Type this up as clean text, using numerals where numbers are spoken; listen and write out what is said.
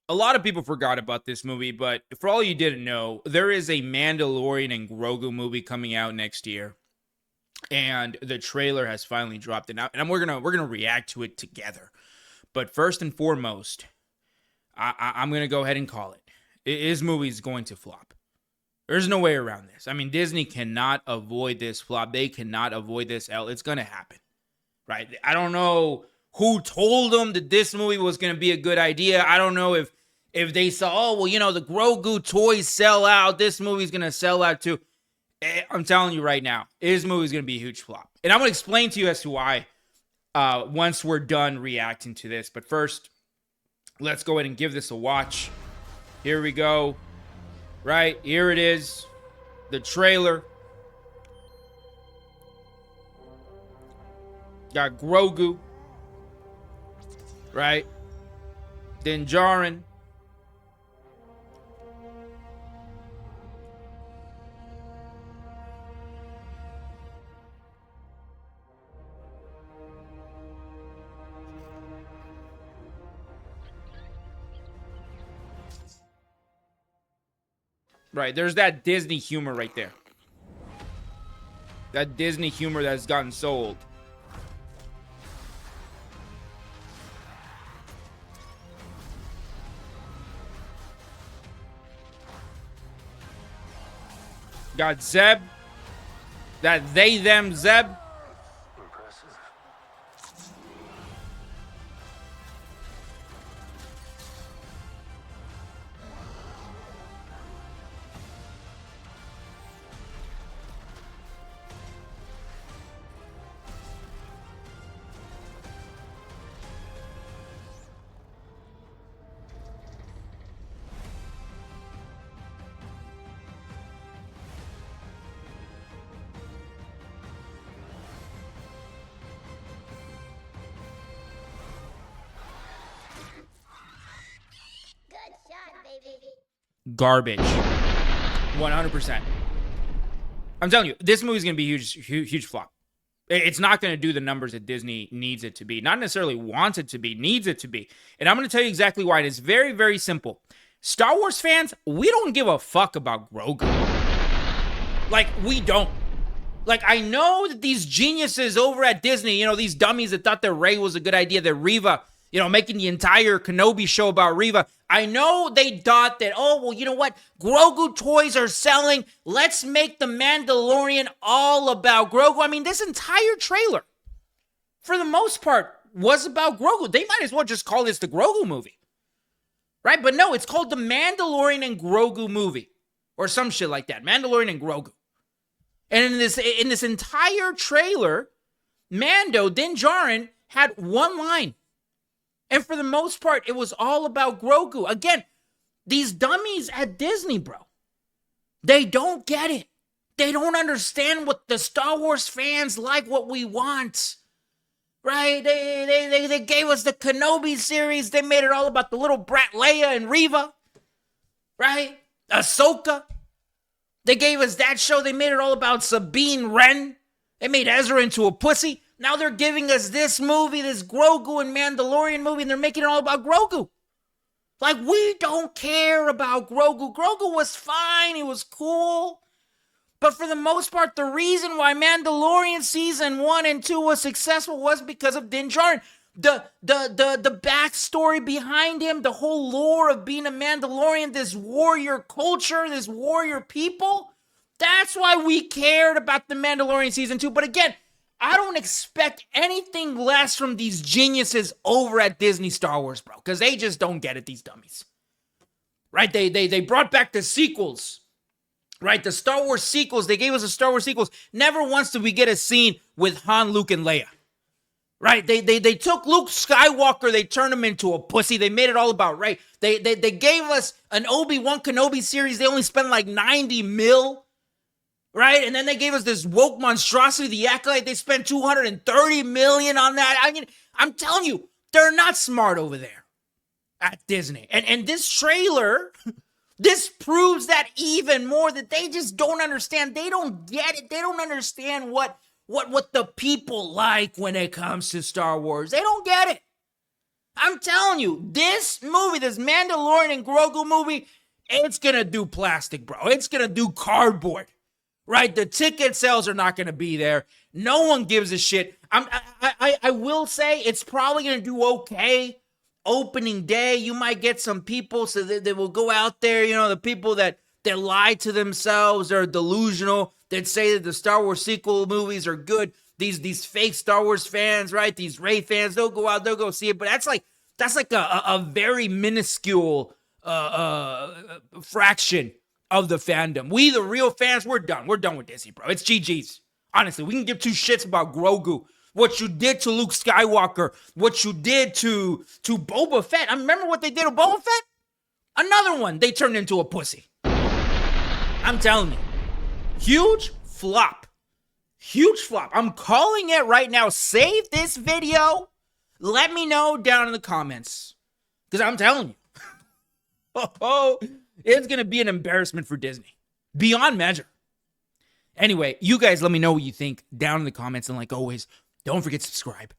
a lot of people forgot about this movie, but for all you didn't know, there is a Mandalorian and Grogu movie coming out next year. And the trailer has finally dropped. And we're gonna react to it together. But first and foremost, I'm gonna go ahead and call it. His movie's going to flop. There's no way around this. I mean, Disney cannot avoid this flop. They cannot avoid this L. It's gonna happen, right? I don't know who told them that this movie was gonna be a good idea. I don't know if they saw, oh well, you know, the Grogu toys sell out. This movie's gonna sell out too. I'm telling you right now, his movie's gonna be a huge flop, and I'm gonna explain to you as to why once we're done reacting to this. But first, let's go ahead and give this a watch. Here we go. Right, here it is. The trailer. Got Grogu. Right. Din Djarin. Right, there's that Disney humor right there. That Disney humor that's gotten sold. Got Zeb. That they, them, Zeb. Impressive. Garbage. 100%. I'm telling you, this movie's going to be a huge flop. It's not going to do the numbers that Disney needs it to be. Not necessarily wants it to be, needs it to be. And I'm going to tell you exactly why. And it's very, very simple. Star Wars fans, we don't give a fuck about Grogu. Like, we don't. Like, I know that these geniuses over at Disney, you know, these dummies that thought that Rey was a good idea, that Reva, you know, making the entire Kenobi show about Reva. I know they thought that, oh, well, you know what? Grogu toys are selling. Let's make The Mandalorian all about Grogu. I mean, this entire trailer, for the most part, was about Grogu. They might as well just call this the Grogu movie. Right? But no, it's called The Mandalorian and Grogu movie. Or some shit like that. Mandalorian and Grogu. And in this entire trailer, Mando, Din Djarin, had one line. And for the most part, it was all about Grogu. Again, these dummies at Disney, bro, they don't get it. They don't understand what the Star Wars fans like, what we want. Right? They gave us the Kenobi series. They made it all about the little brat Leia and Reva. Right? Ahsoka. They gave us that show. They made it all about Sabine Wren. They made Ezra into a pussy. Now they're giving us this movie, this Grogu and Mandalorian movie, and they're making it all about Grogu. Like, we don't care about Grogu. Grogu was fine. He was cool. But for the most part, the reason why Mandalorian season 1 and 2 was successful was because of Din Djarin. The backstory behind him, the whole lore of being a Mandalorian, this warrior culture, this warrior people. That's why we cared about the Mandalorian season 2. But again, I don't expect anything less from these geniuses over at Disney Star Wars, bro. Because they just don't get it, these dummies. Right? They brought back the sequels. Right? The Star Wars sequels. They gave us the Star Wars sequels. Never once did we get a scene with Han, Luke, and Leia. Right? They took Luke Skywalker. They turned him into a pussy. They made it all about Rey. They gave us an Obi-Wan Kenobi series. They only spent like 90 mil. Right? And then they gave us this woke monstrosity, the Acolyte. They spent $230 million on that. I mean, I'm telling you, they're not smart over there at Disney. And this trailer, this proves that even more, that they just don't understand. They don't get it. They don't understand what the people like when it comes to Star Wars. They don't get it. I'm telling you, this movie, this Mandalorian and Grogu movie, it's going to do plastic, bro. It's going to do cardboard, right? The ticket sales are not going to be there. No one gives a shit. I will say it's probably going to do okay. Opening day, you might get some people so that they will go out there, the people that lie to themselves, they're delusional, that say that the Star Wars sequel movies are good. These fake Star Wars fans, right? These Rey fans, they'll go out, they'll go see it. But that's like a very minuscule fraction of the fandom. We, the real fans, we're done. We're done with Disney, bro. It's GG's. Honestly, we can give two shits about Grogu, what you did to Luke Skywalker, what you did to Boba Fett. I remember what they did to Boba Fett. Another one, they turned into a pussy. I'm telling you, huge flop. Huge flop. I'm calling it right now. Save this video. Let me know down in the comments. Because I'm telling you, it's going to be an embarrassment for Disney. Beyond measure. Anyway, you guys let me know what you think down in the comments. And like always, don't forget to subscribe.